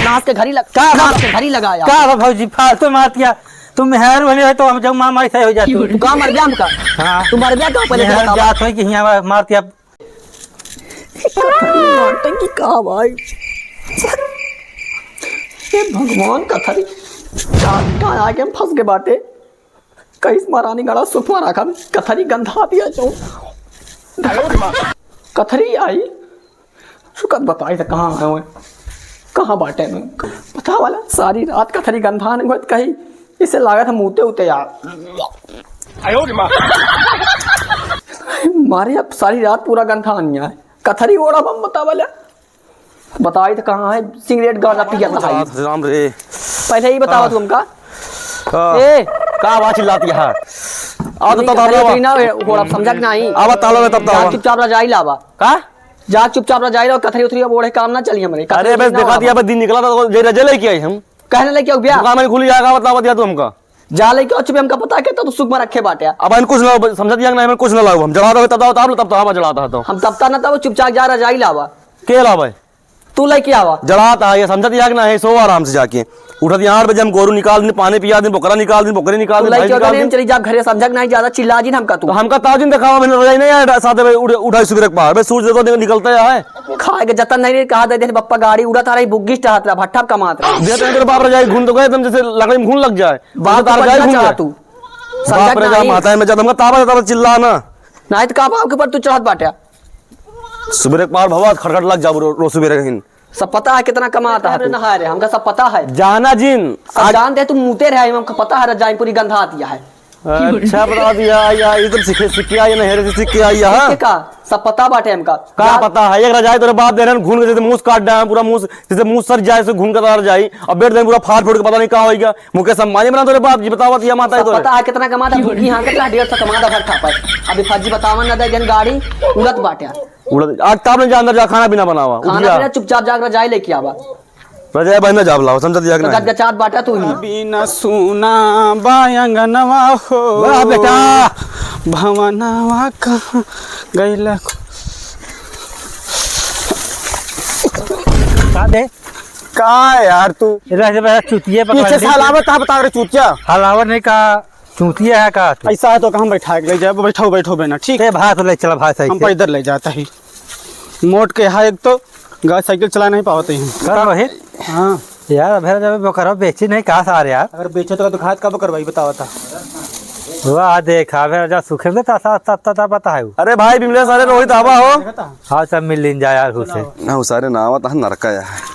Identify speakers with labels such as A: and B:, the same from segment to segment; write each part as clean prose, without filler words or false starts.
A: नाच के घड़ी लगाया
B: का भौजी फालतू मारतिया तुम हेर बने हो तो हम जब मामा ऐसा हो जाती
A: तू कहां मर गया हमका?
B: हां
A: तू मर गया कहां पहले
B: हेर जात हो कि हिया मारतिया
A: मारते की कहा भाई ये भगवान कथरी कहां आके हम फंस गए बाटे कहीं महारानी गड़ा सुख मारा खा कथरी गंधा दिया जो कथरी आई सुकत बताई तो कहाँ आए हुए कहाँ बाटे में पता वाला सारी रात कथरी गंधा ने कही इसे लागत हम मुते उते यार मारे अब सारी रात पूरा गंधा नहीं है कथरी ओढ़ा बम बता वाला बताई तो कहाँ है सिगरेट गाना पिया था
C: राम रे
A: पहले ही बताओ तुमका ए
C: का आवाज चिल्लाती है आ तो
A: ना ओढ़ा समझा कि नहीं
C: आवा तालो में तब तो
A: चुपचाप रजाई लावा
C: का
A: जा चुपचाप रजाई लो कथरी उथरी अब ओढ़े काम ना चली हमारे
C: अरे बस देखा दिया बस दिन निकला था जे रजे लेके आई हम
A: कहने लगे क्या
C: दुकान में खुली जाएगा बता दिया तू हमका
A: जा लेके और चुपे हमका पता के तो सुख में रखे बाटे
C: अब इन कुछ ना समझ दिया ना कुछ ना लागू हम जला दो तब तो हम जलाता तो
A: हम तब तक ना तब चुपचाप जा रजाई लावा
C: के ला भाई
A: तू लेके आवा
C: जलाता ये समझ दिया ना है सो आराम से जाके उठा दिया 8 बजे हम गोरू निकाल दिन पानी पिया दिन बकरा निकाल दिन बकरी निकाल दिन भाई निकाल दिन
A: चली जा घरे समझ नहीं ज्यादा चिल्ला जी हमका तू
C: हमका ताजिन दिखावा मैंने रजाई नहीं आया साथ में उठाई सुबह पहाड़ में सूरज तो निकलता है
A: खाए के जतन नहीं कहा दे बप्पा गाड़ी उड़ा था रही बुग्गिस्ट हाथ रहा भट्ठा कमात रहा
C: देते हैं तेरे बाप रजाई घूम तो गए एकदम जैसे लकड़ी में घून लग जाए
A: बाप
C: तार रजाई घून
A: चाह
C: तू बाप रजा माता है मैं जब हमका ताबा चिल्लाना
A: नहीं तो कहा के पर तू चढ़त बाटे
C: सुबह पहाड़ भवा खड़खड़ लग जा रोज सुबह कहीं
A: सब पता है कितना कमाता है नहा रहे हमका सब पता है
C: जाना जिन
A: सब जानते तुम मुते रहे हमको पता है रजाई पूरी गंधा आती है
C: अच्छा बता दिया या एकदम सीख के आई ना हेरे से सीख के आई हां
A: का सब पता बाटे हमका
C: का पता है एक रजाई तेरे बाप दे रहे घून के जैसे मुंह काट डाए पूरा मुंह जैसे मुंह सर जाए से घून के रजाई और बेड दे पूरा फाड़ फोड़ के पता नहीं कहां होएगा मुके सम्मानी बना तेरे बाप जी बतावा दिया माता है तो
A: पता है कितना कमाता भूखी यहां कितना 150 कमाता भट्ठा पर अभी फर्जी बतावन ना दे जन गाड़ी उड़त बाटे
C: आज ताप ने अंदर जा खाना पीना बनावा
A: खाना पीना चुपचाप जाकर रजाई लेके आवा
C: रजाई बहन जाब लाओ समझ दिया
A: ना गचात बाटा तू ही
B: बिना सुना बायंगनवा हो
C: वाह बेटा
B: भवनवा कहाँ गइला का दे
D: का यार तू
B: रह चुतिये
D: पीछे से हलावत बता रहे चूतिया
B: हलावर नहीं का चूतिया है का तू
D: ऐसा है तो हम बैठा के ले जाए बैठो बेना ठीक
B: है भाई तो ले चला भाई सही
D: हम पर इधर ले जाता ही मोट के है एक तो गाय साइकिल चला नहीं पाते हैं
B: कर रोहित
D: हाँ
B: यार फिर जब बकरा बेची नहीं कहा सारे यार
D: अगर बेचो तो दुखात कब करवाई बताओ था
B: वाह देखा फिर जा सुखे में ता पता है
C: अरे भाई बिमले सारे रोहित आवा हो
B: हाँ सब मिल लिन जा यार हुसे
C: ना सारे ना आवा नरका यार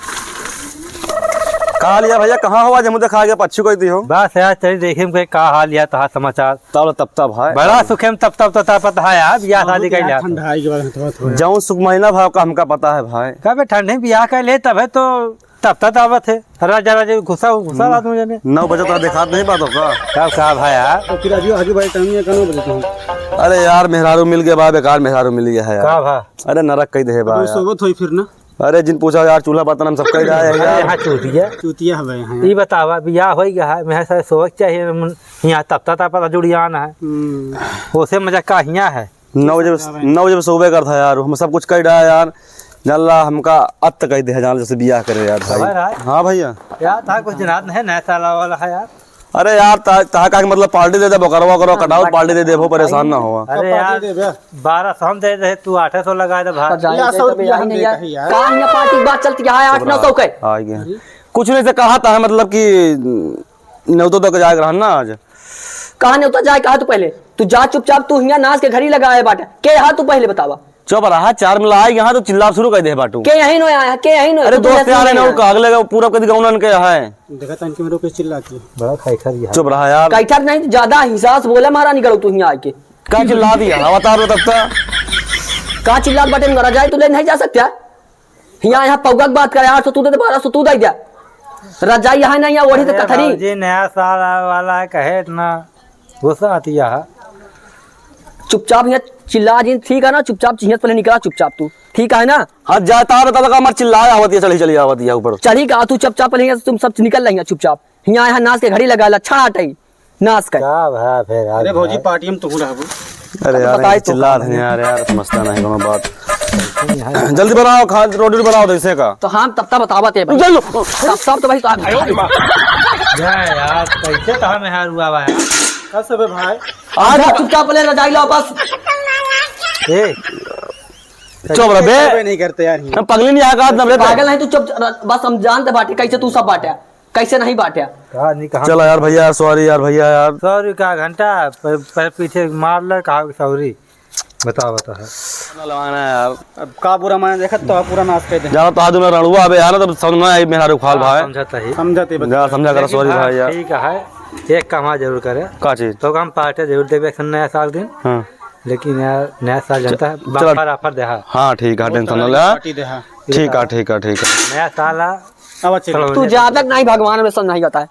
C: कहा लिया भैया कहाँ हुआ जब मुझे खा गया पक्षी कोई दी हो
B: बस यार चलिए देखे में का हाल या तो समाचार
C: तब भाई
B: बड़ा सुखे में तब तो पता है यार बियाह शादी कर लिया
D: ठंडाई के बाद
C: जाऊँ सुख महीना भाव का हमका पता है भाई
B: कब ठंडे बियाह कर ले तब है तो तब आवत है राजा घुसा रात मुझे
C: 9 बजे तो देखा नहीं बातों का
B: कब कहा भाई यार
D: तो फिर आगे भाई टाइम ये 9 बजे तो
C: अरे यार मेहरारू मिल गया भाई बेकार मेहरारू मिल गया है
B: का भाई
C: अरे नरक कही दे भाई
D: सोबत हुई फिर ना
C: अरे जिन पूछा यार चूल्हा बर्तन हम सब कही रहा है यार
B: यहाँ
D: चूतिया है यहाँ
B: ये बतावा बियाह हो गया है मैं सारे सोच चाहिए यहाँ तब पता जुड़ियान है उसे मजा का यहाँ है
C: 9 बजे सुबह कर था यार हम सब कुछ कह रहा है यार जल्ला हमका अत कह दे जान जैसे बियाह करे यार भाई हाँ भैया
B: यार था कुछ जनात है नया साल वाला है यार
C: अरे यार ता का मतलब पार्टी दे दे बकरवा करो कटाओ पार्टी दे दे वो परेशान ना हुआ
B: अरे यार 1200 हम दे दे तू 800 लगा दे भाई
A: कहां पार्टी बात चलती है 800-900 के
C: आ गया कुछ नहीं से कहा था मतलब कि न्योतो तक जाएगा रहना आज
A: कहां न्योता जाए कहा तू पहले तू जा चुपचाप तू हिया नाच के घड़ी लगाए बाटा के हां तू पहले बतावा
C: चुप रहा 4 में लाए यहाँ तो चिल्ला शुरू कर दे बाटू
A: के यहीं नो आया के यहीं नो
C: अरे दोस्त यार है ना वो अगले का पूरा कदी गाउनन के है
D: देखा था इनके मेरे पे चिल्लाती
B: बड़ा खैखर यार
C: चुप रहा यार
A: कैठर नहीं ज्यादा हिसाब से बोले मारा निकलो तू हिया आके
C: का चिल्ला दिया अवतार रो तब
A: का चिल्ला बटन मरा जाए तू ले नहीं जा सकता हिया यहां पौगक बात करे 800 तू दे 1200 तू दे दिया रजाई यहां नहीं या ओढ़ी तो कथरी
B: जी नया साल वाला है कहे इतना गुस्सा आती है
A: चुपचाप यहाँ चिल्ला जी ठीक है ना चुपचाप चिन्हत पहले निकला चुपचाप तू ठीक है ना
C: हाँ जाता बता लगा मर चिल्लाया आवती है चली आवती है ऊपर
A: चली का तू चुपचाप पहले तुम सब निकल रही चुपचाप यहाँ नाच के घड़ी लगा अच्छा हटाई नाच कर
D: अरे भौजी पार्टी में तू
C: अरे यार चिल्ला यार समझता नहीं कोनो बात जल्दी बनाओ, खा रोटी बनाओ ऐसे का।
A: तो हम तब तक बतावत है भाई,
C: चलो
A: तब तो भाई तो
B: यार कैसे कहा में हार हुआ है
D: क्या सब है भाई?
A: आजा चुपचाप ले रजाई लो बस।
B: ए
C: चुप रह बे,
D: सब नहीं करते यार।
C: हम पगली नहीं आका ना बे।
A: पागल नहीं तू चुप बस, हम जानते बाटे कैसे तू सब बाटे कैसे नहीं बाटे।
B: कहा नहीं कहा
C: चलो यार भैया, सॉरी यार भैया यार।
B: सॉरी का घंटा पैर पीछे मार ले, कहा सॉरी। बताओ बताओ
C: लगाना है यार,
D: अब का पूरा मैंने देखा तो पूरा नाश कर दे।
C: ज्यादा तो आदमी रणुआ अबे यार, तब समझ में आई मेरा रुखाल भाई।
B: समझाता ही
D: समझाते बस।
C: यार समझा कर, सॉरी भाई यार।
B: ठीक है, एक काम हाँ जरूर करे
C: का चीज?
B: तो हम पार्टी जरूर देवे नया साल दिन।
C: हाँ
B: लेकिन यार नया साल जनता है,
C: चलो।
B: बम्पर ऑफर दे।
C: हाँ ठीक है, टेंशन ना ले।
D: पार्टी दे हाँ।
C: ठीक है ठीक है ठीक है।
B: नया साल आ
D: अब चलिए।
A: तू ज्यादा नहीं भगवान में सब नहीं होता है।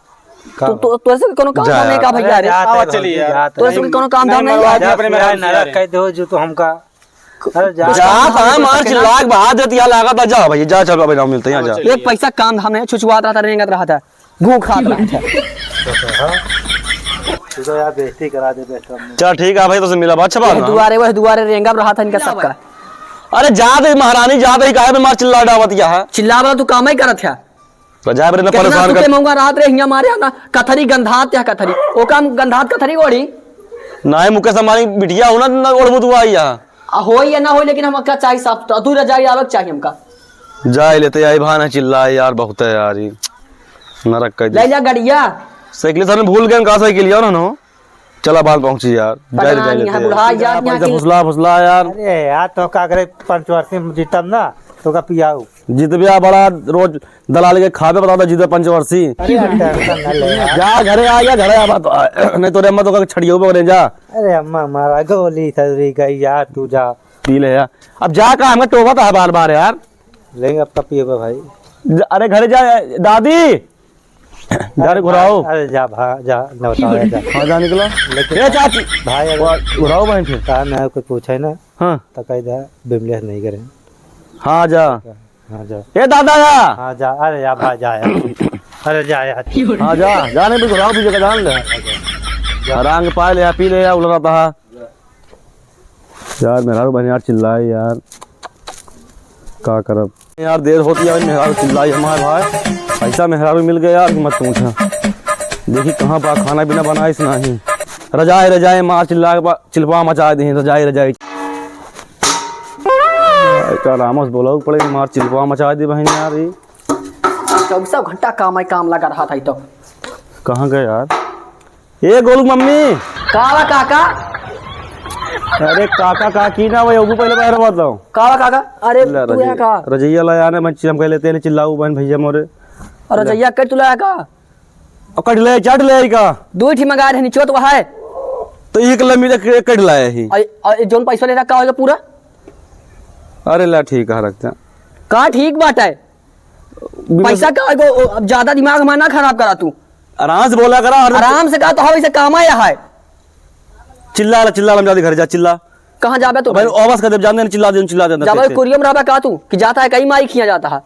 B: का-
A: तू तो ऐसे कोनो काम
C: जा
A: धाम नहीं का भैया रे।
B: जाते
D: आवा
B: हैं,
D: चलिए यार।
B: जाते
A: तो
B: हैं।
A: ऐसे कोनो काम धाम नहीं
D: नहीं,
A: है।
D: नहीं, अपने में
B: यार
D: हम
B: नरक
D: जा
B: कह दो जो तो हमका। अरे जा
C: जा था मार चिल्लाक बहा देती है, लागत है। जा भैया जा, चलो अभी नाम मिलते हैं, यहाँ जा।
A: एक पैसा काम धाम नहीं, छुछुआत रहा था, रेंगत रहा था, भूख खात रहा था।
B: तू तो यार बेइज्जती करा दे बेटा हमने।
C: चल ठीक है भाई, तो से मिला बात, अच्छा बात ना।
A: दुआरे वह दुआरे रेंगा रहा था इनका सबका।
C: अरे जा दे महारानी, जा दे काहे में मार चिल्ला डावतिया है।
A: चिल्ला वाला तू काम ही करत है।
C: रजाए बरे ने
A: कितना
C: परेशान
A: तुके
C: कर।
A: मंगवा रात रे हिया मारे ना कथरी गंधात या कथरी ओ काम गंधात कथरी ओड़ी
C: नाय मुकेश अंबानी बिटिया हो ना ओढ़बू तू आई यहाँ।
A: होई या ना होई, लेकिन हमका चाहिए साफ तो तू रजाई आवक चाहिए हमका।
C: जा लेते आई भाना चिल्ला यार, बहुत है यार ये नरक कर
A: ले
C: दी।
A: जा गड़िया
C: साइकिल सर भूल गए, कहा साइकिल यार ना। चला बाल पहुंची यार, जा
A: पता नहीं यहाँ बुढ़ा यार यहाँ की
C: फुसला फुसला यार।
B: अरे यार तो का करे पंचवर्षी में जीतम ना तो का पियाऊ।
C: जीत भी बड़ा रोज दलाल के खावे बताता जीते पंचवर्षी।
B: अरे यार टेंशन ना ले यार।
C: जा घरे आ गया, घरे आ बात नहीं तो रेमत होगा छड़ियो पकड़े जा।
B: अरे अम्मा मारा गोली सदरी गई यार, तू जा
C: पी ले यार, अब जा का हमें टोका था बार बार यार।
B: लेंगे अब कब पिएगा भाई।
C: अरे घरे जा दादी, जा रे घुराओ।
B: अरे जा जा न बताओ जा।
C: हाँ जा निकलो।
B: लेकिन
C: ए चाची
B: भाई अगर
C: घुराओ भाई फिर।
B: कहा ना कोई पूछे ना
C: हाँ
B: तो कह दे बिमलेस नहीं करे।
C: हाँ जा।
B: हाँ जा,
C: ए दादा जा।
B: हाँ जा, अरे जा भाई जा यार। अरे जा यार।
C: हाँ जा, जाने भी घुराओ भी जगह जान ले। रंग पाए ले या पी ले या उलरा था यार। मेहरारू बहन यार चिल्लाए यार, का करब यार, देर होती है मेहरारू चिल्लाई हमारे भाई। ऐसा मेहरारू मिल गया यार मत पूछा। देखी कहाँ पर खाना पीना बनाए इस नहीं। रजाए रजाए मार चिल्पा मचा दी रजाए रजाए। क्या रामस बोला पड़ेगी, मार चिल्पा मचा दी बहन यार। ये
A: 24 घंटा काम ही काम लगा रहा था। तो
C: कहाँ गए यार? ए गोलू मम्मी।
A: कावा काका,
C: अरे काका काकी ना वही ओगू पहले बाहर बात लाओ।
A: कावा काका, अरे तू यहाँ का
C: रजैया लाया ने मैं चिलम कह लेते हैं चिल्लाऊ बहन भैया मोरे।
A: और रजैया कर तू लाया का
C: और कट ले चढ़ ले का
A: दो ही मंगा रहे नीचे तो है।
C: तो एक लम्बी कट लाया ही।
A: और जोन पैसा ले रखा होगा पूरा।
C: अरे ला ठीक है रखते हैं।
A: कहाँ ठीक बात है, पैसा का अब ज्यादा दिमाग हमारा ना खराब करा तू।
C: आराम से बोला करा।
A: आराम से कहा तो हाँ वैसे काम आया है।
C: चिल्ला चिल्ला लम जाती घर जा चिल्ला।
A: कहाँ जाबे तो
C: भाई आवाज कर दे जान चिल्ला दे
A: जाबे कुरियम रहा का तू कि जाता है कहीं माई खिया जाता है।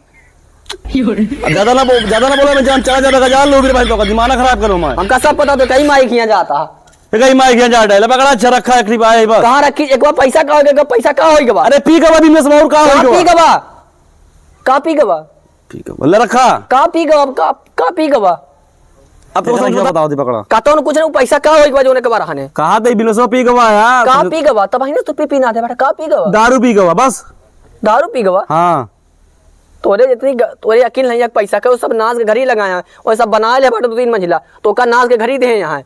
C: ज्यादा ना बोला मैं जान चला जाता जान लो भाई तो दिमाग खराब करो मैं।
A: हमका सब पता तो कहीं माई खिया जाता है।
C: कहीं मार गया जा डाला पकड़ा अच्छा रखा है क्रिप आए बस।
A: कहाँ रखी एक बार पैसा का होगा, पैसा का होगा।
C: अरे पी का भी में से और का
A: पी गवा का पी गवा
C: पी का बोला रखा
A: का पी गवा का पी गवा।
C: अब तो समझ बताओ दी पकड़ा
A: कहता हूँ कुछ नहीं, पैसा का होगा जो ने के बार रहने
C: कहा दे बिनसो पी गवा यार।
A: का पी गवा तब ही ना तू पी ना दे बेटा। का पी गवा
C: दारू पी गवा बस।
A: दारू पी गवा।
C: हाँ
A: तोरे जितनी तोरे यकीन नहीं है पैसा का वो सब नाच के घर ही लगाया और सब बना ले बेटा 2-3 मंजिला तो का नाच के घर ही दे यहाँ।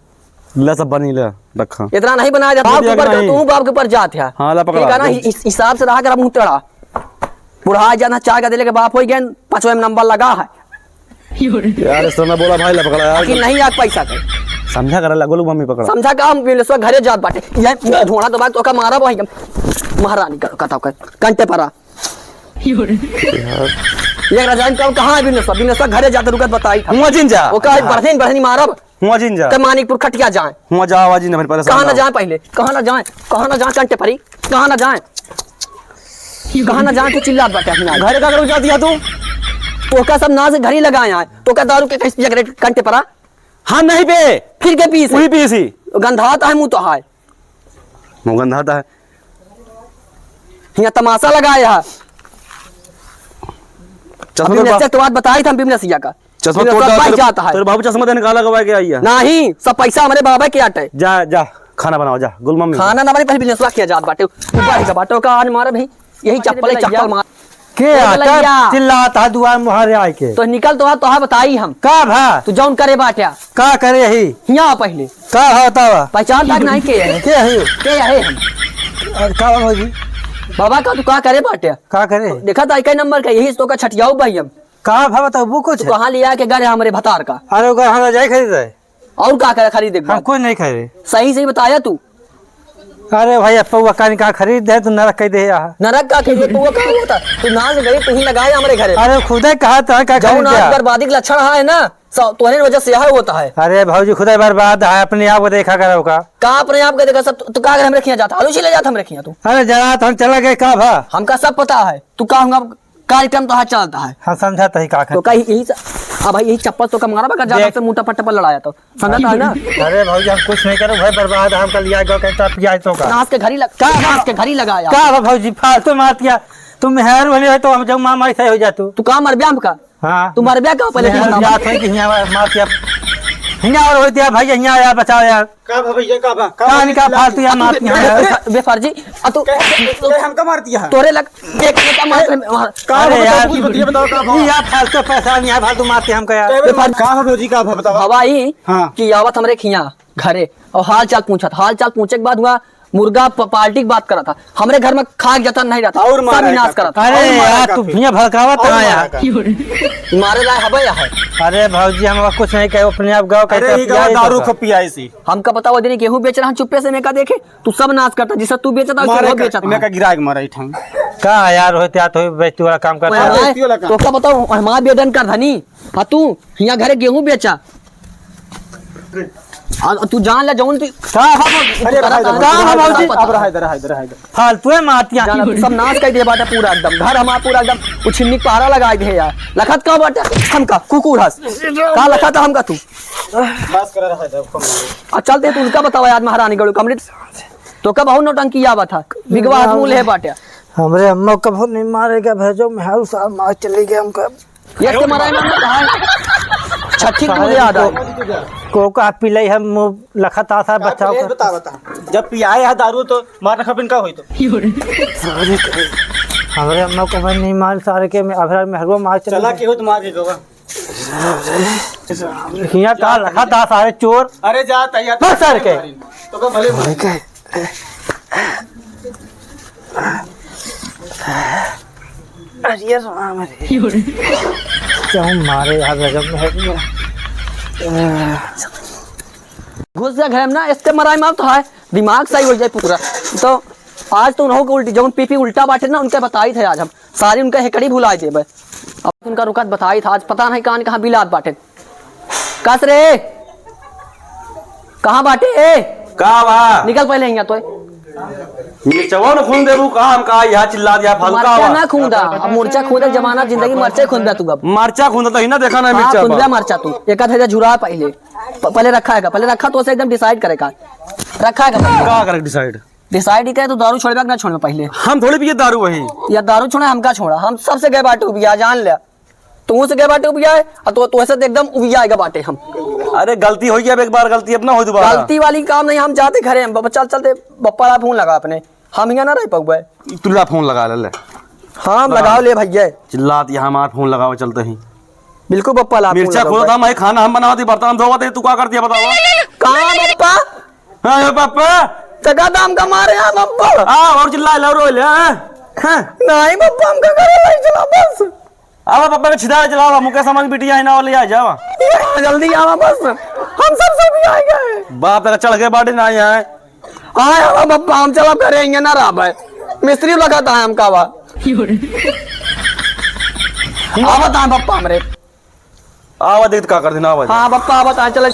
C: ले सब बनी ले रखा
A: इतना नहीं बनाया जाता बाप के ऊपर
C: नहीं।
A: तू बाप के ऊपर जात है।
C: हाँ, ला पकड़ा।
A: ठीक है ना, इस हिसाब से रहा कर मुंह तड़ा बुढ़ा जाना चाय का दिले के बाप हो गया 5वें नंबर लगा है।
C: यार इस तरह ना बोला भाई ले पकड़ा यार।
A: कि नहीं यार पैसा का
C: समझा कर ला गोलू मम्मी पकड़ा।
A: समझा का हम बिलसवा घरे जात बाटे ये ढोड़ा तो बात तो का मारा भाई महारानी का कथा का कंटे परा ये रजाइन कब कहां है बिलसवा घरे जाते रुकत बताई था।
C: हुआ जिन जा
A: वो का बढ़नी मारब
C: हुआ जिन जा
A: ते मानिकपुर खटिया जाए।
C: हुआ जा आवाज नहीं पहले
A: कहां ना जाए पहले कहां ना जाए कंटे परी कहां ना जाए तो चिल्ला बाटे अपना
C: घर का करो जाती है तू।
A: तो का सब नाज घर ही लगाया है तो का दारू के कैसे जगह कंटे परा।
C: हाँ नहीं पे
A: फिर के पीस
C: वही पी सी
A: गंधाता है मुंह तो है
C: मुगंधाता है।
A: यहाँ तमाशा लगाया है।
C: चश्मा
A: तो बात बताई था हम बिमनसिया का
C: चश्मा
A: बिमनसिया
C: तोड़
A: बाइक जाता है
C: तेरे बाबू चश्मा देने काला गवा के आई है।
A: नहीं, सब पैसा हमारे बाबा के आटे।
C: जा जा खाना बनाओ जा गुल मम्मी।
A: खाना ना बने पहले बिजनेस किया जात बाटे ऊपर का बाटो का आज मारे भाई यही चप्पल मार
B: के आता चिल्लाता दुआर मुहारे आए के
A: तो निकल तो बताई हम
B: का भा
A: तू जौन करे बाटे
B: का करे ही
A: यहाँ पहले
B: का होता वा
A: पहचान तक नहीं के है हम
B: का भौजी
A: बाबा का तू का करे बाटे
B: का करे
A: देखा था एक नंबर का यही तो का छठियाऊ भाई हम
B: का भा बताओ वो कुछ
A: कहाँ लिया के घर है हमारे भतार का।
B: अरे ओकर हम जाए खरीद रहे
A: और का करे खरीदे
B: हम कोई नहीं खरीदे
A: सही सही बताया तू।
B: अरे भाई पौवा कान का खरीद दे तू नरक कह दे यार
A: नरक का कहिए तू का होता तू नाच गई तू ही लगाए हमारे घरे।
B: अरे खुदा कहा था का
A: जौन
B: खरीद
A: आज बर्बादी का लक्षण है ना तुम्हारे वजह से यह होता है।
B: अरे भाजी खुदा बर्बाद है अपने आप को देखा करो का
A: कहा अपने आप का देखा सब तू का हम रखिया जाता आलू ले जाता हम रखिया तू।
B: अरे जरा तो हम चला गए का भा
A: हमका सब पता है तू का कार्यक्रम तो चलता है
B: हम समझाता ही का
A: तो का यही भाई यही चप्पल तो का मारा बकर ज्यादा से मुंह टप्पा टप्पा लड़ाया तो समझता है ना।
B: अरे भाई हम कुछ नहीं करो भाई बर्बाद हम कल लिया गयो कहता पिया तो का
A: नाच के घड़ी नाच के घड़ी लगाया
B: का भाजी फालतू मार दिया तुम मेहर वाले हो तो हम जब मामा ऐसा हो जा तू
A: कहाँ मर ब्याह का
B: हाँ
A: तू मर ब्याह का पहले
B: याद है कि यहाँ मार दिया हिंगा और होती है भाई यहाँ यार बचाओ यार
D: का भैया का
B: कहानी का फालतू यार मार दिया
A: बेफर्जी तू
D: हमका मार दिया
A: तोरे लग एक का मार
B: अरे यार
D: ये बताओ का
B: यार फालतू पैसा नहीं है फालतू मारते हमको यार
D: का भौजी का बताओ
A: हवाई
D: हाँ।
A: कि आवत हमरे खिया घरे और हाल चाल पूछे के बाद हुआ मुर्गा पार्टी की बात करा था हमरे घर में खाक जतन नहीं रहता
D: और
A: सब विनाश करा था।
B: अरे यार तू भैया भड़कावत है यार
A: मारे लाए हवा या है।
B: अरे भाजी हम कुछ नहीं कहे अपने आप गाँव
D: अरे ही गाँव दारू को पिया इसी
A: हमका पता दिन गेहूं बेच रहा चुप्पे से मैं का देखे तू सब नाश करता जिससे तू बेचता
D: मारे
A: बेचता
D: मैं का गिरा के मारा ठंग
B: का यार होते तो बेचती वाला काम करता
A: तो क्या बताओ हमारा बेदन कर धनी हाँ तू यहाँ घरे गेहूं बेचा तू जान ले जौन
B: फालतू मातिया
A: सब नाश कर दिए बाटे पूरा एकदम घर हमारा पूरा एकदम उछिन्नी पहाड़ा लगा दे यार लखत का बाटे हमका कुकुर हंस का लखत हमका तू
D: बस कर रहा है
A: चलते तू उनका बताओ याद महारानी गढ़ कमरे तो कब बहुत नौटंकी आवा था बिगवा मूल है बाटे
B: हमरे अम्मा कभी नहीं मारेगा भेजो मैं साहब मार चले गए हमको
A: ये के मराई में कहा छठी को मुझे याद है
B: को का पिलाई हम लखत आसा बचाओ
D: बता जब पियाए है दारू तो मारना खपिन का होई तो
B: हमरे अम्मा को मैं नहीं मार सारे के मैं अभरा में हरवा मार
D: चला के हो तो मार के गवा
B: हिया का लखत आ सारे चोर
D: अरे जा तैयार
B: बस सर के
D: तो का भले
B: अरे राम रे क्यों मारे यार गजब में
A: घुस जा घर में ना इसके मराई में तो है दिमाग सही हो जाए पूरा। तो आज तो उन्होंने उल्टी जो पीपी उल्टा बाटे ना उनके बताई थे आज हम सारी उनका हेकड़ी भुला दे अब उनका रुकत बताई था आज पता नहीं कहाँ बिलात बाटे कस रे कहाँ बाटे
C: का बा
A: निकल पहले यहाँ तो
C: मिर्चवा न खून देबू का हम का यहाँ चिल्ला दिया फालका
A: मरचा ना खूंदा अब मूर्छा खूंदा जमाना जिंदगी मरचे खूंदा तू अब
C: मरचा खून तो ही ना देखा ना मिर्चा
A: खूंदा मरचा तू एक आधा झुरा पहले रखा तो एकदम डिसाइड करेगा रखा है
C: का करे डिसाइड
A: ही करे तो दारू छोड़ेगा ना छोड़े पहले
C: हम थोड़ी पिए दारू वही
A: या दारू छोड़ा हमका छोड़ा हम सबसे गए बाटे उबिया जान लिया तू से गए बाटे उबिया है तो ऐसे तो एकदम उबिया आएगा बाटे हम।
C: अरे गलती हो गया एक बार गलती अपना हो दोबारा
A: गलती वाली काम नहीं हम जाते घरे हम चल चलते बप्पा फोन लगा अपने हम यहाँ ना रह पाऊँ
C: तुल्ला फोन लगा ले
A: हाँ लगाओ ले भैया
C: चिल्लात यहाँ हमार फोन लगाओ चलते ही
A: बिल्कुल बप्पा ला
C: मिर्चा खोला था मैं खाना हम बनाती बर्तन धोवा तू क्या करती है बताओ
A: कहाँ बप्पा
C: हाँ पापा
A: जगह दाम का मारे हैं बप्पा
C: और चिल्ला लो रो ले
A: नहीं बप्पा हम का करे नहीं चला बस
C: अब पापा का छिदा चलावा मुकेश समझ बिटिया है ना वाले आ जावा
A: जल्दी आवा बस हम सब भी आए गए
C: बाप तेरा चढ़ के बाटे ना आए
A: आए हम बप्पा हम चला करेंगे ना रहा भाई मिस्त्री लगाता है हम कावा आवत है बप्पा हमरे
C: आवा देख का कर देना आवाज
A: हाँ बप्पा आवत है चल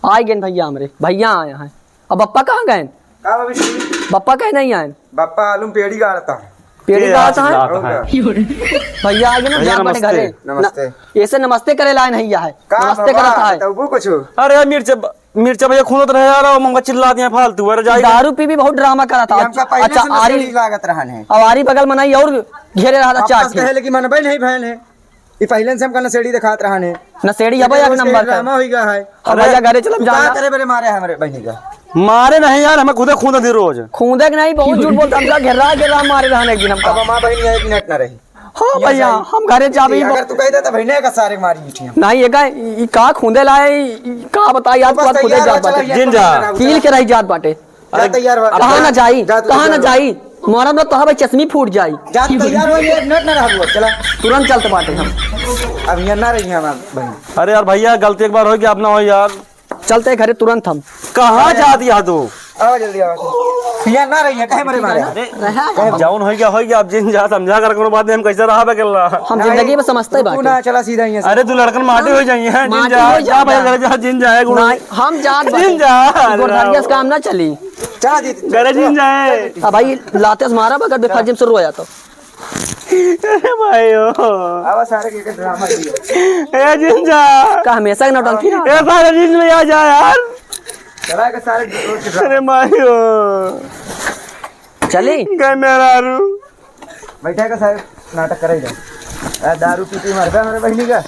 A: आए गए भैया हमरे भैया आए हैं अब बप्पा कहाँ गए बप्पा कहीं नहीं आए
D: बापा आलू पेड़ी गाड़ता
A: पेड़ी गाड़ता है भैया आ गए ना जा बने घरे
D: नमस्ते
A: ऐसे नमस्ते करे लाइन भैया है नमस्ते करता है
D: कुछ
C: अरे मिर्च मिर्चा भैया खूनत रहे यार और मंगा चिल्ला दिया फालतू अरे जाए
A: दारू पी भी बहुत ड्रामा करा था।
E: हमका पहले
A: अच्छा
E: से
A: आरी
E: नशेड़ी लागत रहन है।
A: अब आरी बगल मनाई और घेरे रहा था चाट
E: आपस कहे कि मनबे नहीं भैन है। ये पहले से हमका नशेड़ी दिखात रहन है।
A: नशेड़ी अब एक नंबर का
E: ड्रामा हो गया है।
A: अब भैया घरे चल
E: क्या
A: जाना
E: करे बड़े मारे हमारे बहनी का।
C: मारे नहीं यार हमें खुदे खून दी रोज
A: खूंदे नहीं बहुत झूठ बोलता हमका घेरा मारे रहने एक दिन हमका।
E: अब मां बहनी एक मिनट ना रही।
A: हाँ भैया हम घरे जाबी
E: अगर तू कह दे तो बहने का सारे मारी उठी हम।
A: नहीं ये का खूंदे लाए का बताई आज बात खुदे जात बाटे
C: जिंजा
A: कील के रही जात बाटे।
E: जा तैयार हो।
A: कहाँ ना जाई कहाँ ना जाई मोरा में तो भाई चश्मी फूट जाई।
E: जा तैयार हो एक मिनट ना रहबो चला
A: तुरंत चलते बाटे हम
E: अब यहाँ ना रही हमार बहन।
C: अरे यार भैया गलती एक बार हो गया अपना हो यार
A: चलते घरे तुरंत हम।
C: कहाँ जा दिया तू
E: आओ जल्दी आओ। यहाँ ना रही है कहे मरे मारे।
C: जाउन हो गया अब जिन जा समझा कर कोनो बात नहीं हम कैसे रहा बे कर
A: हम जिंदगी में समझते
E: तू
A: बाटे
E: ना चला सीधा यहाँ से।
C: अरे तू लड़कन माटी हो जाइए हैं जिन
A: माटी
C: जा
A: हो
C: जा भैया घर जा जिन जाए गुरु
A: नहीं हम जात
C: जिन जा
A: गुरदारिया से काम ना चली।
E: चला दी
C: घर जिन जाए
A: अब भाई लाते से मारा बगैर बेफाजिम शुरू हो जाता।
C: अरे भाई ओ
E: आवा सारे के ड्रामा किया।
C: ए जिन जा
A: का हमेशा की नौटंकी ना
C: ए सारे जिन में आ जा यार
E: चला के सारे रोड के ड्रामा।
C: अरे मायो
A: चली
C: गए मेरा रू
E: बैठा का सारे नाटक करे जा। दारू पी पी मरबे हमारे बहनी का।